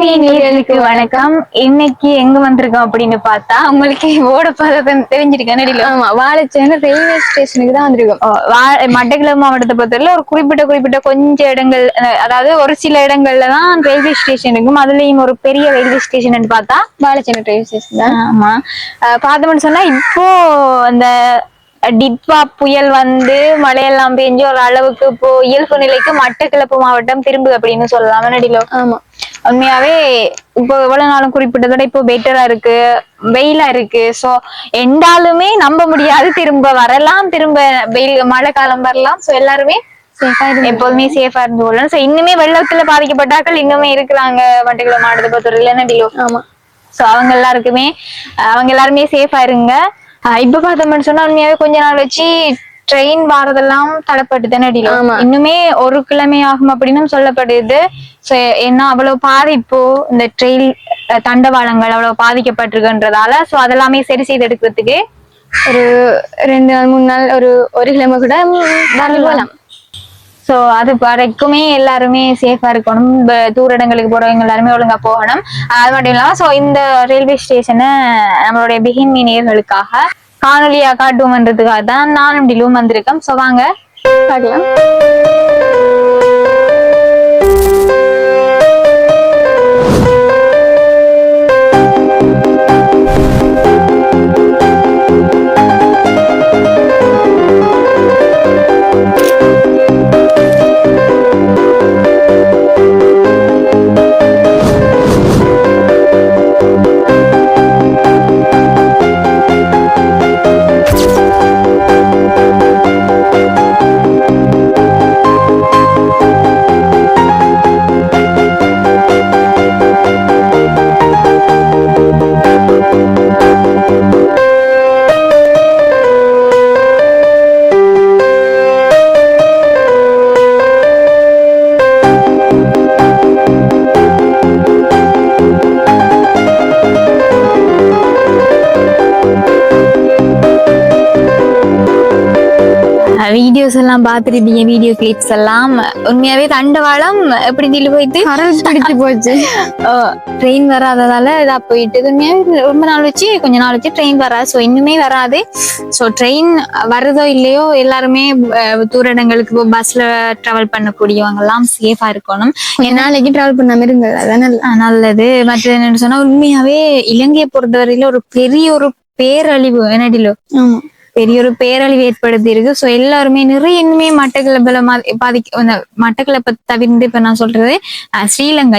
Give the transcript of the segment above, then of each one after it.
நேயர்களுக்கு வணக்கம். இன்னைக்கு எங்க வந்திருக்கோம் அப்படின்னு பார்த்தா உங்களுக்கு ஓட பார்த்தா தெரிஞ்சிருக்கேன். ஆமா, வாழைச்சேனை ரயில்வே ஸ்டேஷனுக்கு தான் வந்திருக்கோம். மட்டக்களப்பு மாவட்டத்தை பொறுத்தவரை ஒரு குறிப்பிட்ட கொஞ்சம் இடங்கள், அதாவது ஒரு சில இடங்கள்ல தான் ரயில்வே ஸ்டேஷன் இருக்கும். அதுலயும் ஒரு பெரிய ரயில்வே ஸ்டேஷன் பார்த்தா வாழைச்சேனை ரயில்வே ஸ்டேஷன் தான். ஆமா, பார்த்தோம்னு சொன்னா இப்போ அந்த டிட்வா புயல் வந்து மழையெல்லாம் பெஞ்சு ஒரு அளவுக்கு இப்போ இயல்பு நிலைக்கு மட்டக்களப்பு மாவட்டம் திரும்புது அப்படின்னு சொல்லலாம். நடிலோ ஆமா, உண்மையாவே இப்போ எவ்வளவு நாளும் குறிப்பிட்டதோட இப்போ பெட்டரா இருக்கு, வெயிலா இருக்கு. சோ எண்டாலுமே நம்ப முடியாது, திரும்ப வரலாம், திரும்ப வெயில் மழை காலம் வரலாம். சோ எல்லாருமே எப்போதுமே சேஃபா இருந்து கொள்ளணும். சோ இன்னுமே வெள்ளத்துல பாதிக்கப்பட்டாக்கள் இன்னுமே இருக்கிறாங்க மட்டக்களப்பு மாவட்டத்தை பொறுத்தவரையில. நடிலோ ஆமா. சோ அவங்க எல்லாருமே சேஃபா இருங்க. இப்ப பார்த்தோம்னு சொன்னா உண்மையாவே கொஞ்ச நாள் வச்சு ட்ரெயின் வாரதெல்லாம் தடைப்பட்டு தானே அடிக்கும். இன்னுமே ஒரு கிழமை ஆகும் அப்படின்னு சொல்லப்படுது. ஏன்னா அவ்வளவு பாதிப்பு இந்த ட்ரெயின் தண்டவாளங்கள் அவ்வளவு பாதிக்கப்பட்டிருக்குன்றதால சோ அதெல்லாமே சரி செய்து எடுக்கிறதுக்கு ஒரு 2 நாள் 3 நாள் ஒரு கிழமை கூட வரலாம். சோ அது வரைக்குமே எல்லாருமே சேஃபா இருக்கணும். தூர இடங்களுக்கு போறவங்க எல்லாருமே ஒழுங்கா போகணும். அது மட்டும் இல்லாம சோ இந்த ரயில்வே ஸ்டேஷனை நம்மளுடைய பிகின் நேயர்களுக்காக காணொலியா காட்டுவோம்ன்றதுக்காக தான் நானும் டிலும் வந்திருக்கேன். சோ வாங்க பார்க்கலாம். வீடியோஸ் எல்லாம் பாத்துருப்பீங்க, வீடியோ கிளிப்ஸ் எல்லாம். உண்மையாவே தண்டவாளம் எப்படி தில்லு போயிட்டு பிடிச்சு போச்சு. ட்ரெயின் வராததால இதா போயிட்டு உண்மையாவே ரொம்ப நாள் வச்சு கொஞ்ச நாள் வச்சு ட்ரெயின் வராது. ஸோ இன்னுமே வராது. ஸோ ட்ரெயின் வருதோ இல்லையோ எல்லாருமே தூர இடங்களுக்கு பஸ்ல டிராவல் பண்ணக்கூடியவங்க எல்லாம் சேஃபா இருக்கணும். நாளைக்கு டிராவல் பண்ணாம இருந்தது அதான் நல்லது. மற்ற என்னன்னு சொன்னா உண்மையாவே இலங்கையை பொறுத்தவரையில ஒரு பெரிய ஒரு பேரழிவு என்னடிலோ பெரிய ஒரு பேரழிவு ஏற்படுத்தி இருக்கு. சோ எல்லாருமே நிறைய இன்னுமே மட்டக்களப்புல மட்டக்களப்பை தவிர்த்து இப்ப நான் சொல்றது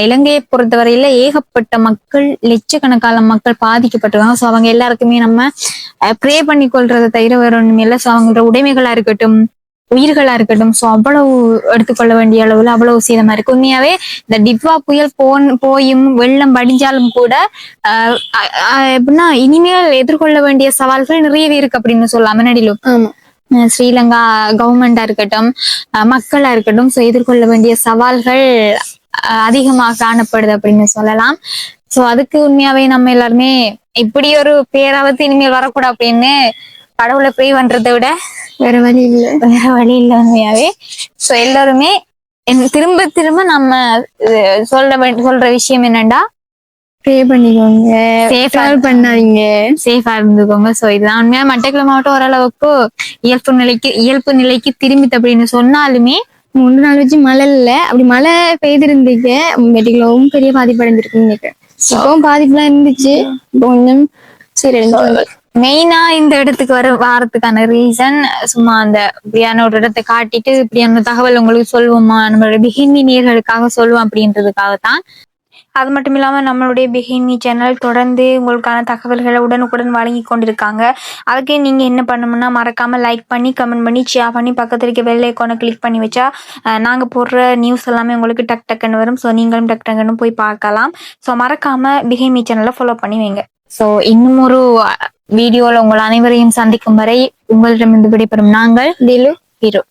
இலங்கையை பொறுத்தவரையில ஏகப்பட்ட மக்கள், லட்சக்கணக்கான மக்கள் பாதிக்கப்பட்டிருக்காங்க. சோ அவங்க எல்லாருக்குமே நம்ம ப்ரே பண்ணி கொள்றதை தவிர வேற ஒண்ணுமே இல்லை. சோ அவங்களோட உடைமைகளா இருக்கட்டும், உயிர்களா இருக்கட்டும், சோ அவ்வளவு எடுத்துக்கொள்ள வேண்டிய அளவுல அவ்வளவு சேதமா இருக்கு. உண்மையாவே இந்த டிட்வா புயல் போயும் வெள்ளம் வடிஞ்சாலும் கூட எப்படின்னா இனிமேல் எதிர்கொள்ள வேண்டிய சவால்கள் நிறையவே இருக்கு அப்படின்னு சொல்லலாம். முன்னாடிலும் ஸ்ரீலங்கா கவர்மெண்டா இருக்கட்டும், மக்களா இருக்கட்டும், சோ எதிர்கொள்ள வேண்டிய சவால்கள் அதிகமாக காணப்படுது அப்படின்னு சொல்லலாம். சோ அதுக்கு உண்மையாவே நம்ம எல்லாருமே இப்படி ஒரு பேராபத்து இனிமேல் வரக்கூடாது அப்படின்னு கடவுளை ப்ரே பண்றதை விட வேற வழி இல்லை உண்மையாவே. சோ எல்லாருமே திரும்ப நம்ம சொல்ற விஷயம் என்னன்னா, ப்ரே பண்ணிக்கோங்க, பண்ணாதீங்க, சேஃபா இருந்துக்கோங்க. சோ இதுதான் உண்மையா. மட்டக்களப்பு மாவட்டம் ஓரளவுக்கு இயல்பு நிலைக்கு திரும்பிட்டு அப்படின்னு சொன்னாலுமே 3 நாள் வச்சு மழை இல்லை. அப்படி மழை பெய்திருந்தீங்க மெட்டிகளவும் பெரிய பாதிப்பு அடைஞ்சிருக்குன்னு இப்பவும் பாதிப்புலாம் இருந்துச்சு. கொஞ்சம் சரி மெயினா இந்த இடத்துக்கு வாரத்துக்கான ரீசன் சும்மா அந்த இப்படியான ஒரு இடத்தை காட்டிட்டு இப்படியான தகவல் உங்களுக்கு சொல்லுவோமா, நம்மளோட பிகினி நேயர்களுக்காக சொல்லுவோம் அப்படின்றதுக்காகத்தான். அது மட்டும் இல்லாம நம்மளுடைய பிகினி சேனல் தொடர்ந்து உங்களுக்கான தகவல்களை உடனுக்குடன் வழங்கி கொண்டிருக்காங்க. அதுக்கு நீங்க என்ன பண்ணணும்னா மறக்காம லைக் பண்ணி, கமெண்ட் பண்ணி, ஷேர் பண்ணி, பக்கத்துல இருக்க பெல் ஐகானை கிளிக் பண்ணி வச்சா நாங்க போடுற நியூஸ் எல்லாமே உங்களுக்கு டக்குன்னு வரும். ஸோ நீங்களும் டக்குன்னு போய் பார்க்கலாம். ஸோ மறக்காம பிகினி சேனலை ஃபாலோ பண்ணி வைங்க. ஸோ இன்னும் ஒரு வீடியோல உங்கள் அனைவரையும் சந்திக்கும் வரை உங்களிடமிருந்து விடைபெறும் நாங்கள் டிலு, ஹீரோ.